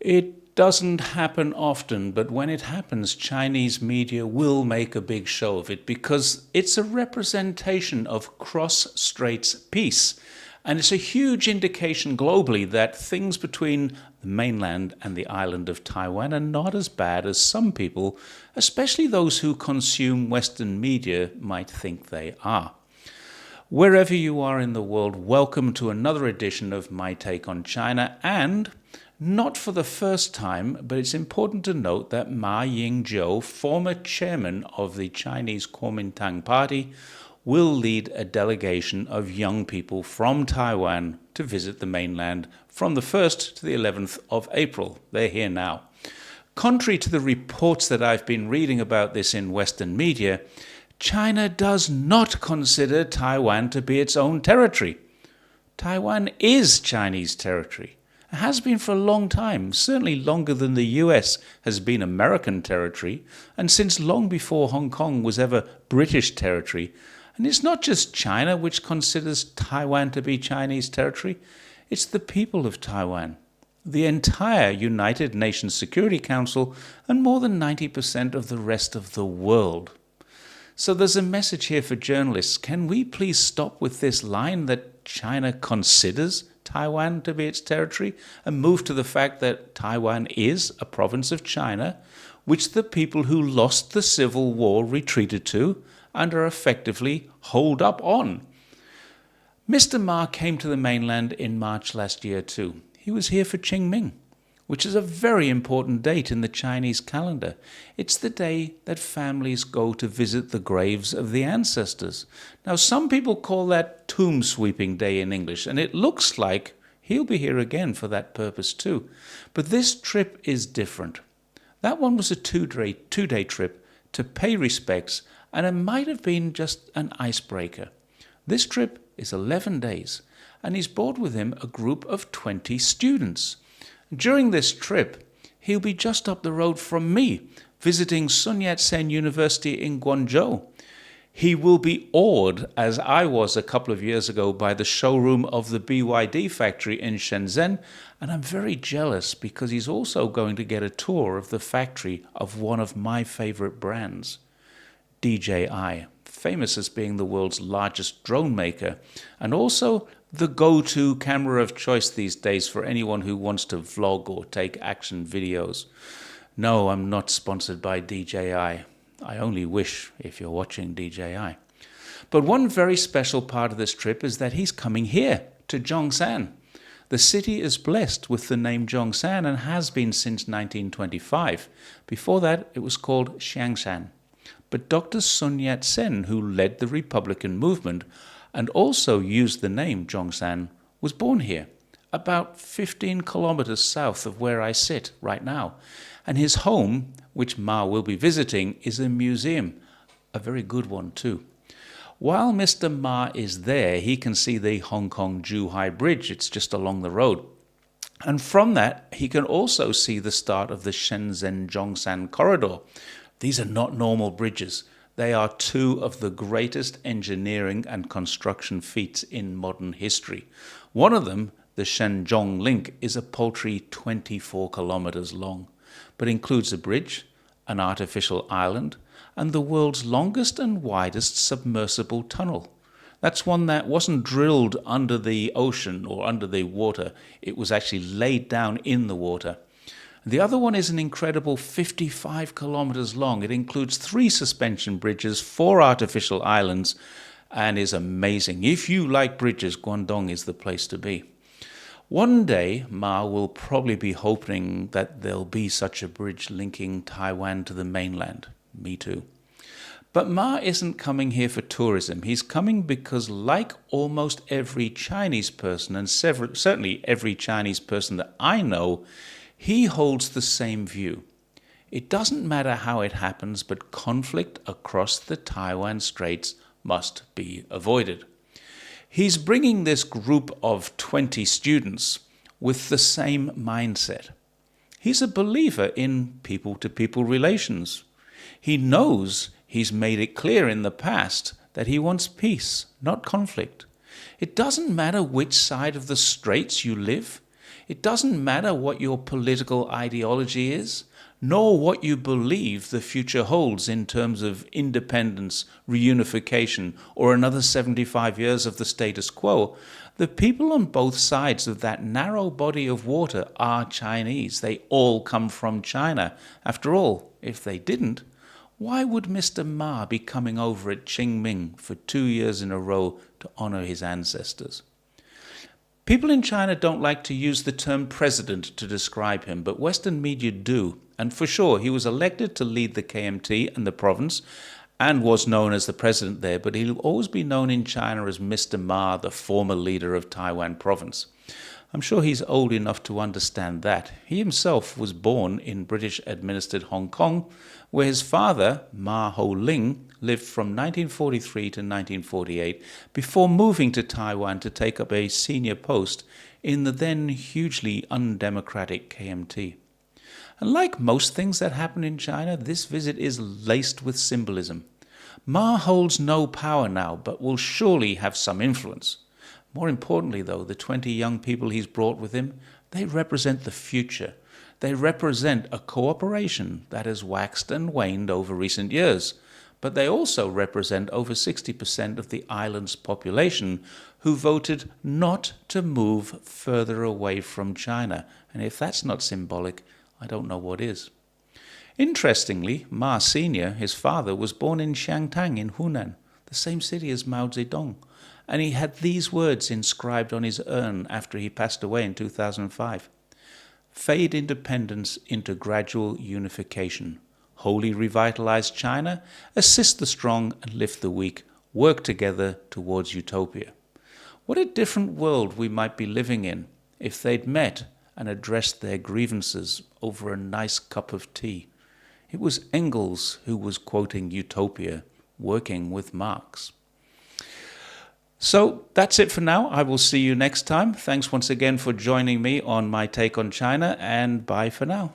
It doesn't happen often, but when it happens, Chinese media will make a big show of it because it's a representation of cross-straits peace. And it's a huge indication globally that things between the mainland and the island of Taiwan are not as bad as some people, especially those who consume Western media, might think they are. Wherever you are in the world, welcome to another edition of My Take on China, and not for the first time, but it's important to note that Ma Ying-jeou, former chairman of the Chinese Kuomintang Party, will lead a delegation of young people from Taiwan to visit the mainland from the 1st to the 11th of April. They're here now. Contrary to the reports that I've been reading about this in Western media, China does not consider Taiwan to be its own territory. Taiwan is Chinese territory. It has been for a long time, certainly longer than the US has been American territory, and since long before Hong Kong was ever British territory. And it's not just China which considers Taiwan to be Chinese territory, it's the people of Taiwan. The entire United Nations Security Council and more than 90% of the rest of the world. So there's a message here for journalists. Can we please stop with this line that China considers Taiwan to be its territory and move to the fact that Taiwan is a province of China, which the people who lost the Civil War retreated to and are effectively holed up on? Mr. Ma came to the mainland in March last year too. He was here for Qingming, which is a very important date in the Chinese calendar. It's the day that families go to visit the graves of the ancestors. Now, some people call that Tomb Sweeping Day in English, and it looks like he'll be here again for that purpose too. But this trip is different. That one was a two-day trip to pay respects, and it might have been just an icebreaker. This trip is 11 days, and he's brought with him a group of 20 students. During this trip, he'll be just up the road from me, visiting Sun Yat-sen University in Guangzhou. He will be awed, as I was a couple of years ago, by the showroom of the BYD factory in Shenzhen, and I'm very jealous because he's also going to get a tour of the factory of one of my favorite brands, DJI, famous as being the world's largest drone maker, and also the go-to camera of choice these days for anyone who wants to vlog or take action videos. No, I'm not sponsored by DJI. I only wish, if you're watching DJI. But one very special part of this trip is that he's coming here, to Zhongshan. The city is blessed with the name Zhongshan and has been since 1925. Before that, it was called Xiangshan. But Dr. Sun Yat-sen, who led the Republican movement and also used the name Zhongshan, was born here, about 15 kilometers south of where I sit right now. And his home, which Ma will be visiting, is a museum, a very good one too. While Mr. Ma is there, he can see the Hong Kong-Zhuhai Bridge. It's just along the road. And from that, he can also see the start of the Shenzhen-Zhongshan corridor. These are not normal bridges. They are two of the greatest engineering and construction feats in modern history. One of them, the Shenzhong Link, is a paltry 24 kilometers long, but includes a bridge, an artificial island, and the world's longest and widest submersible tunnel. That's one that wasn't drilled under the ocean or under the water. It was actually laid down in the water. The other one is an incredible 55 kilometers long. It includes 3 suspension bridges, 4 artificial islands, and is amazing. If you like bridges, Guangdong is the place to be. One day, Ma will probably be hoping that there'll be such a bridge linking Taiwan to the mainland. Me too. But Ma isn't coming here for tourism. He's coming because, like almost every Chinese person, and certainly every Chinese person that I know, he holds the same view. It doesn't matter how it happens, but conflict across the Taiwan Straits must be avoided. He's bringing this group of 20 students with the same mindset. He's a believer in people-to-people relations. He knows he's made it clear in the past that he wants peace, not conflict. It doesn't matter which side of the straits you live. It doesn't matter what your political ideology is, nor what you believe the future holds in terms of independence, reunification, or another 75 years of the status quo. The people on both sides of that narrow body of water are Chinese. They all come from China. After all, if they didn't, why would Mr. Ma be coming over at Qingming for 2 years in a row to honor his ancestors? People in China don't like to use the term president to describe him, but Western media do. And for sure, he was elected to lead the KMT and the province and was known as the president there, but he'll always be known in China as Mr. Ma, the former leader of Taiwan province. I'm sure he's old enough to understand that. He himself was born in British-administered Hong Kong, where his father, Ma Ho-ling, lived from 1943 to 1948 before moving to Taiwan to take up a senior post in the then hugely undemocratic KMT. And like most things that happen in China, this visit is laced with symbolism. Ma holds no power now, but will surely have some influence. More importantly, though, the 20 young people he's brought with him, they represent the future. They represent a cooperation that has waxed and waned over recent years. But they also represent over 60% of the island's population who voted not to move further away from China. And if that's not symbolic, I don't know what is. Interestingly, Ma Sr., his father, was born in Xiangtang in Hunan, the same city as Mao Zedong. And he had these words inscribed on his urn after he passed away in 2005. Fade independence into gradual unification. Wholly revitalize China, assist the strong and lift the weak, work together towards utopia. What a different world we might be living in if they'd met and addressed their grievances over a nice cup of tea. It was Engels who was quoting utopia, working with Marx. So that's it for now. I will see you next time. Thanks once again for joining me on my take on China, and bye for now.